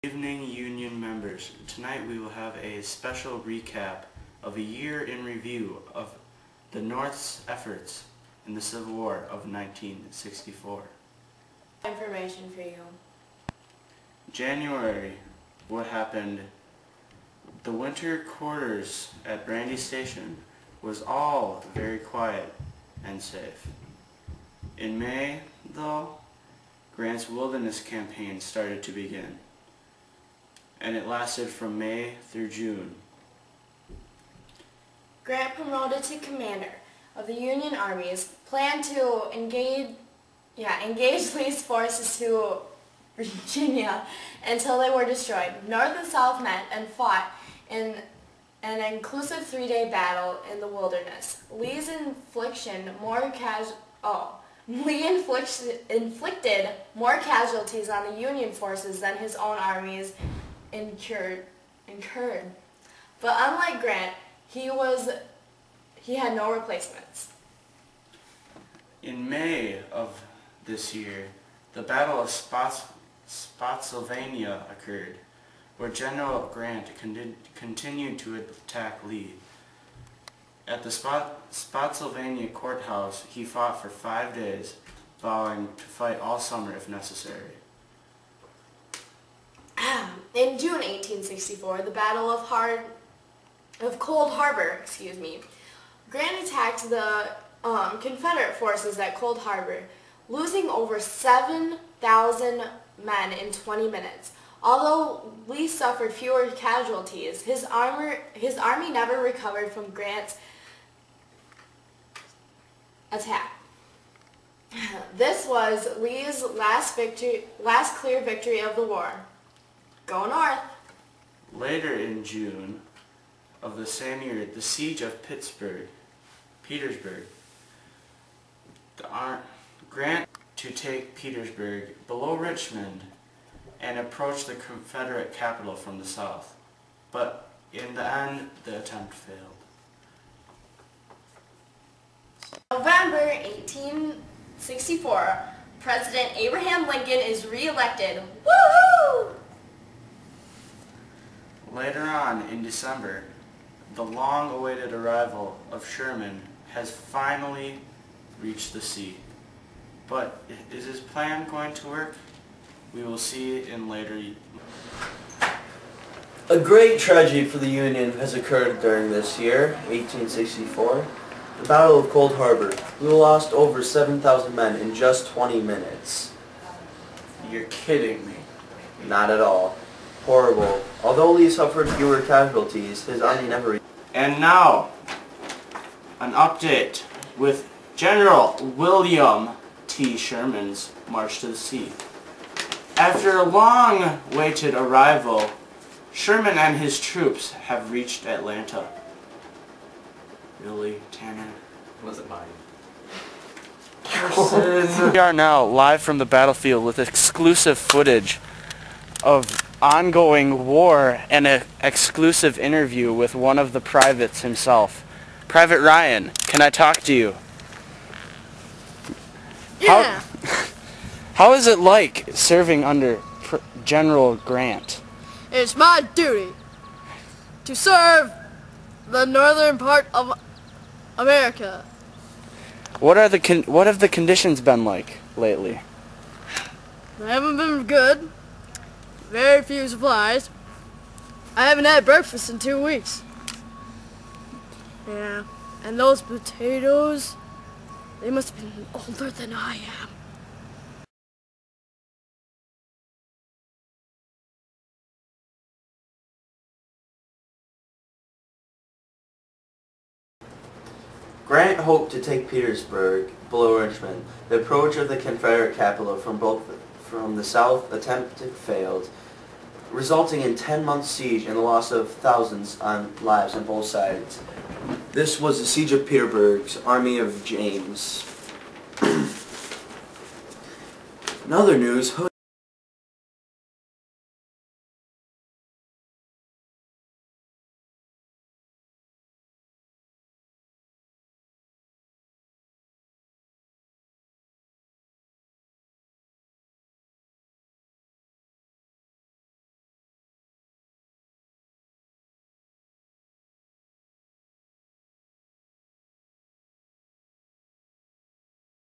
Evening Union members. Tonight we will have a special recap of a year in review of the North's efforts in the Civil War of 1964. Information for you. January, what happened? The winter quarters at Brandy Station was all very quiet and safe. In May, though, Grant's wilderness campaign started to begin, and it lasted from May through June. Grant, promoted to commander of the Union armies, planned to engage Lee's forces to Virginia until they were destroyed. North and South met and fought in an inclusive three-day battle in the wilderness. Lee inflicted more casualties on the Union forces than his own armies incurred. But unlike Grant, he had no replacements. In May of this year, the Battle of Spotsylvania occurred, where General Grant continued to attack Lee. At the Spotsylvania courthouse, he fought for 5 days, vowing to fight all summer if necessary. In June 1864, the Battle of Cold Harbor, Grant attacked the Confederate forces at Cold Harbor, losing over 7,000 men in 20 minutes. Although Lee suffered fewer casualties, his army never recovered from Grant's attack. This was Lee's last clear victory of the war. Go North! Later in June of the same year, the siege of Petersburg. Grant to take Petersburg below Richmond and approach the Confederate capital from the south. But in the end, the attempt failed. November 1864, President Abraham Lincoln is re-elected. Woohoo! Later on in December, the long-awaited arrival of Sherman has finally reached the sea. But is his plan going to work? We will see in later. A great tragedy for the Union has occurred during this year, 1864. The Battle of Cold Harbor. We lost over 7,000 men in just 20 minutes. You're kidding me. Not at all. Horrible. Although Lee suffered fewer casualties, his army never... And now, an update with General William T. Sherman's march to the sea. After a long-awaited arrival, Sherman and his troops have reached Atlanta. Really, Tanner? Wasn't mine. We are now live from the battlefield with exclusive footage of ongoing war and an exclusive interview with one of the privates himself. Private Ryan, can I talk to you? Yeah. How is it like serving under General Grant? It's my duty to serve the northern part of America. What have the conditions been like lately? They haven't been good. Very few supplies. I haven't had breakfast in 2 weeks. Yeah, and those potatoes, they must have been older than I am. Grant hoped to take Petersburg below Richmond. The approach of the Confederate capital from the south attempted failed, resulting in 10-month siege and the loss of thousands of lives on both sides. This was the siege of Petersburg's army of James. In other news,